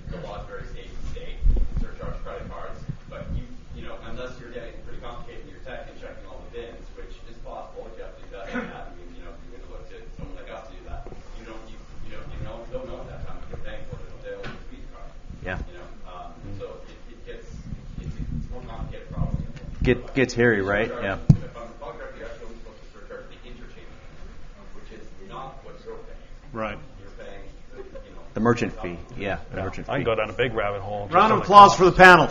[SPEAKER 10] The law is very state to state. Surcharge credit cards, but unless you're getting pretty complicated in your tech and checking all the bins, which is possible if you have to invest in that. You're going to look to someone like us to do that. You don't know at that time if you're paying for it. They only use Visa card.
[SPEAKER 3] Yeah.
[SPEAKER 10] So it's more complicated problem.
[SPEAKER 3] Gets hairy, right? Yeah.
[SPEAKER 10] If I'm a contractor, you're actually supposed to surcharge the interchange, which is not what you're paying.
[SPEAKER 11] Right.
[SPEAKER 10] You're paying
[SPEAKER 3] the merchant fee. Yeah, the merchant fee.
[SPEAKER 5] I can go down a big rabbit hole.
[SPEAKER 1] Round of applause for the panel.